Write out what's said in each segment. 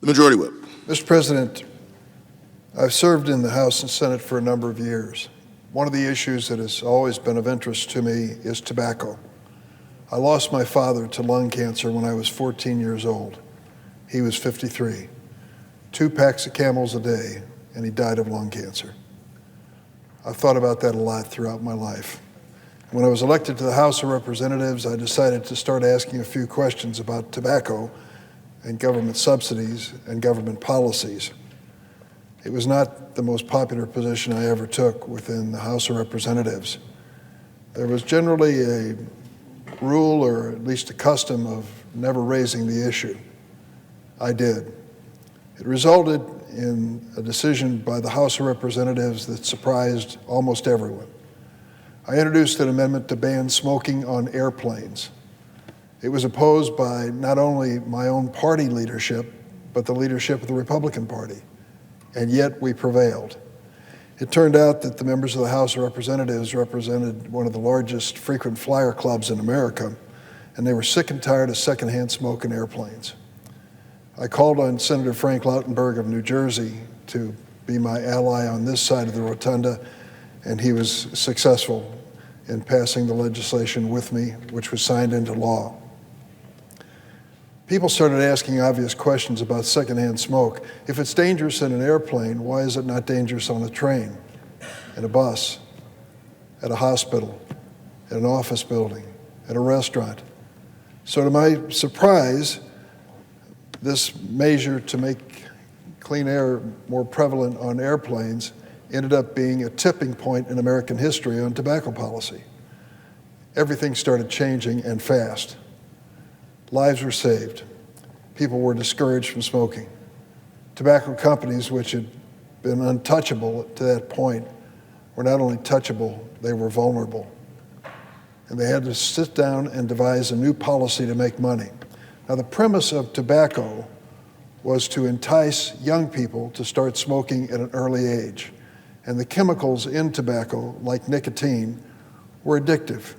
The Majority Whip. Mr. President, I've served in the House and Senate for a number of years. One of the issues that has always been of interest to me is tobacco. I lost my father to lung cancer when I was 14 years old. He was 53. 2 packs of Camels a day, and he died of lung cancer. I've thought about that a lot throughout my life. When I was elected to the House of Representatives, I decided to start asking a few questions about tobacco and government subsidies and government policies. It was not the most popular position I ever took within the House of Representatives. There was generally a rule, or at least a custom, of never raising the issue. I did. It resulted in a decision by the House of Representatives that surprised almost everyone. I introduced an amendment to ban smoking on airplanes. It was opposed by not only my own party leadership, but the leadership of the Republican Party, and yet we prevailed. It turned out that the members of the House of Representatives represented one of the largest frequent flyer clubs in America, and they were sick and tired of secondhand smoke in airplanes. I called on Senator Frank Lautenberg of New Jersey to be my ally on this side of the rotunda, and he was successful in passing the legislation with me, which was signed into law. People started asking obvious questions about secondhand smoke. If it's dangerous in an airplane, why is it not dangerous on a train, in a bus, at a hospital, at an office building, at a restaurant? So to my surprise, this measure to make clean air more prevalent on airplanes ended up being a tipping point in American history on tobacco policy. Everything started changing, and fast. Lives were saved. People were discouraged from smoking. Tobacco companies, which had been untouchable to that point, were not only touchable, they were vulnerable. And they had to sit down and devise a new policy to make money. Now, the premise of tobacco was to entice young people to start smoking at an early age. And the chemicals in tobacco, like nicotine, were addictive.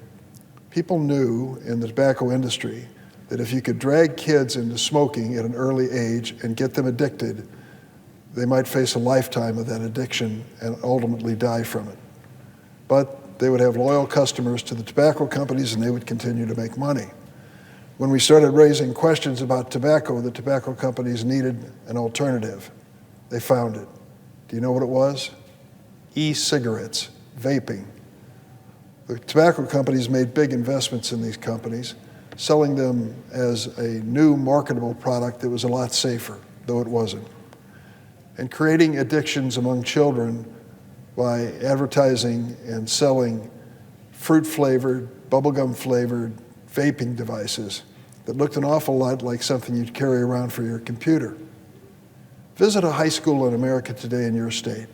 People knew in the tobacco industry that if you could drag kids into smoking at an early age and get them addicted, they might face a lifetime of that addiction and ultimately die from it. But they would have loyal customers to the tobacco companies, and they would continue to make money. When we started raising questions about tobacco, the tobacco companies needed an alternative. They found it. Do you know what it was? E-cigarettes, vaping. The tobacco companies made big investments in these companies, selling them as a new marketable product that was a lot safer, though it wasn't, and creating addictions among children by advertising and selling fruit-flavored, bubblegum-flavored vaping devices that looked an awful lot like something you'd carry around for your computer. Visit a high school in America today in your state,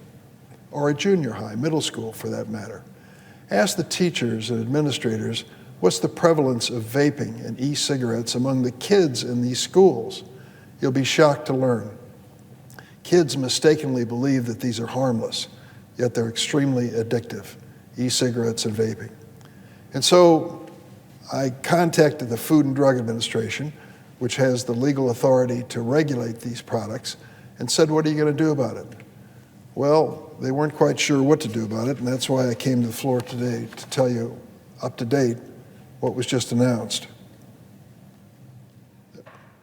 or a junior high, middle school for that matter. Ask the teachers and administrators, what's the prevalence of vaping and e-cigarettes among the kids in these schools? You'll be shocked to learn. Kids mistakenly believe that these are harmless, yet they're extremely addictive, e-cigarettes and vaping. And so I contacted the Food and Drug Administration, which has the legal authority to regulate these products, and said, what are you going to do about it? Well, they weren't quite sure what to do about it, and that's why I came to the floor today to tell you up to date what was just announced.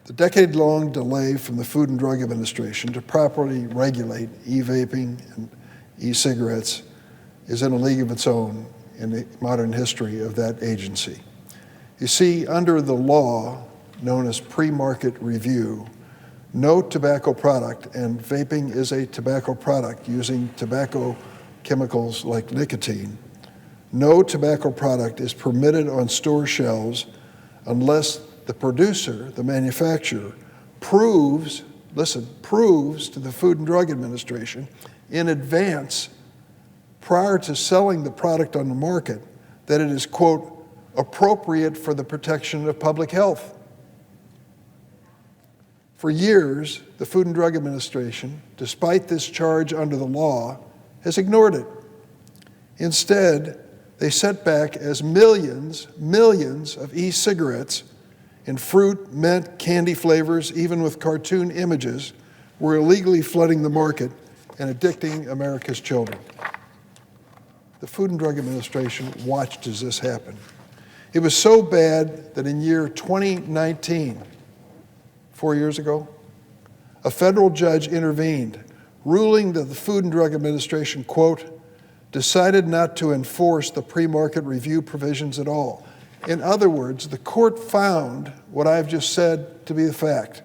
The decade-long delay from the Food and Drug Administration to properly regulate e-vaping and e-cigarettes is in a league of its own in the modern history of that agency. You see, under the law known as pre-market review, no tobacco product, and vaping is a tobacco product using tobacco chemicals like nicotine, no tobacco product is permitted on store shelves unless the producer, the manufacturer, proves to the Food and Drug Administration in advance, prior to selling the product on the market, that it is, quote, appropriate for the protection of public health. For years, the Food and Drug Administration, despite this charge under the law, has ignored it. Instead, they set back as millions of e-cigarettes in fruit, mint, candy flavors, even with cartoon images, were illegally flooding the market and addicting America's children. The Food and Drug Administration watched as this happened. It was so bad that in year 2019, 4 years ago, a federal judge intervened, ruling that the Food and Drug Administration, quote, decided not to enforce the pre-market review provisions at all. In other words, the court found what I've just said to be the fact.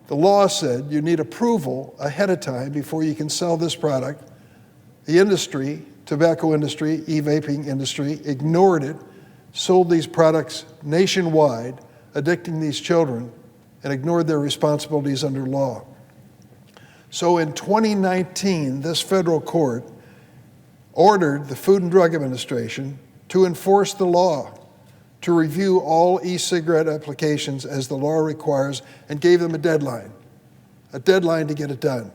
The law said you need approval ahead of time before you can sell this product. The industry, tobacco industry, e-vaping industry, ignored it, sold these products nationwide, addicting these children, and ignored their responsibilities under law. So in 2019, this federal court ordered the Food and Drug Administration to enforce the law, to review all e-cigarette applications as the law requires, and gave them a deadline to get it done.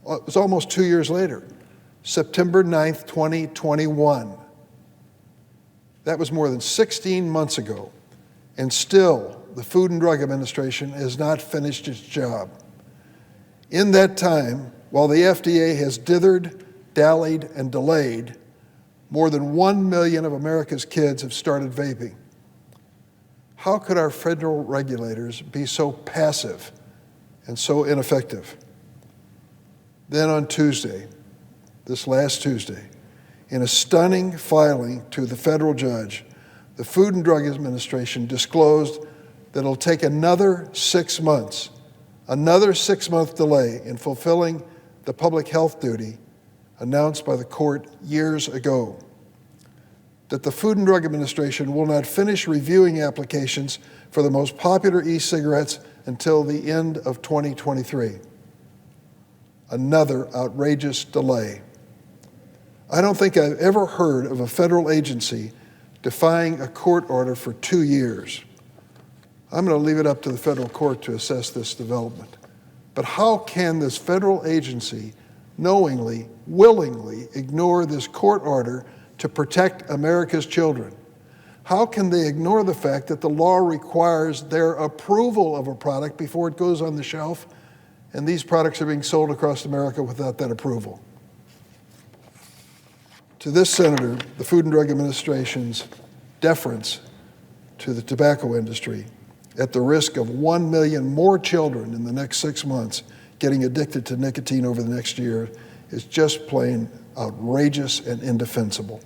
It was almost 2 years later, September 9th, 2021. That was more than 16 months ago, and still the Food and Drug Administration has not finished its job. In that time, while the FDA has dithered, dallied, and delayed, more than 1 million of America's kids have started vaping. How could our federal regulators be so passive and so ineffective? Then on Tuesday, this last Tuesday, in a stunning filing to the federal judge, the Food and Drug Administration disclosed that it'll take another 6 months, another 6-month delay in fulfilling the public health duty announced by the court years ago, that the Food and Drug Administration will not finish reviewing applications for the most popular e-cigarettes until the end of 2023. Another outrageous delay. I don't think I've ever heard of a federal agency defying a court order for 2 years. I'm going to leave it up to the federal court to assess this development. But how can this federal agency knowingly, willingly ignore this court order to protect America's children? How can they ignore the fact that the law requires their approval of a product before it goes on the shelf, and these products are being sold across America without that approval? To this senator, the Food and Drug Administration's deference to the tobacco industry, at the risk of 1 million more children in the next 6 months getting addicted to nicotine over the next year, is just plain outrageous and indefensible.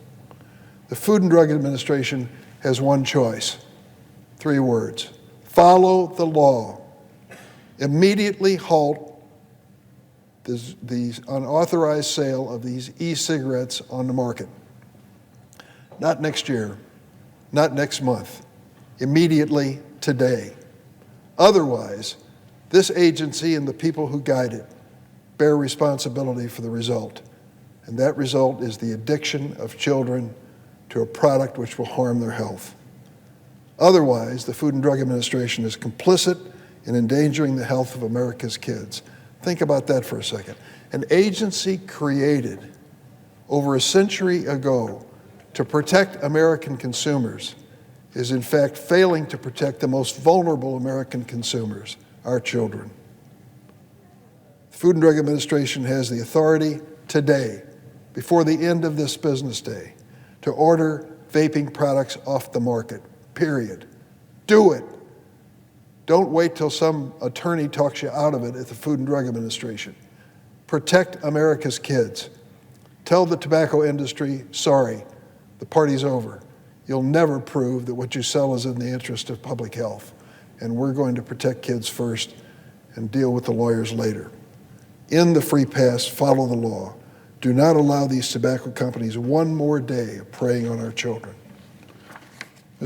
The Food and Drug Administration has one choice, 3 words: follow the law. Immediately halt the unauthorized sale of these e-cigarettes on the market. Not next year, not next month, immediately today. Otherwise, this agency and the people who guide it bear responsibility for the result. And that result is the addiction of children to a product which will harm their health. Otherwise, the Food and Drug Administration is complicit in endangering the health of America's kids. Think about that for a second. An agency created over a century ago to protect American consumers is in fact failing to protect the most vulnerable American consumers, our children. The Food and Drug Administration has the authority today, before the end of this business day, to order vaping products off the market, period. Do it. Don't wait till some attorney talks you out of it at the Food and Drug Administration. Protect America's kids. Tell the tobacco industry, sorry, the party's over. You'll never prove that what you sell is in the interest of public health, and we're going to protect kids first and deal with the lawyers later. In the free pass, follow the law. Do not allow these tobacco companies one more day of preying on our children.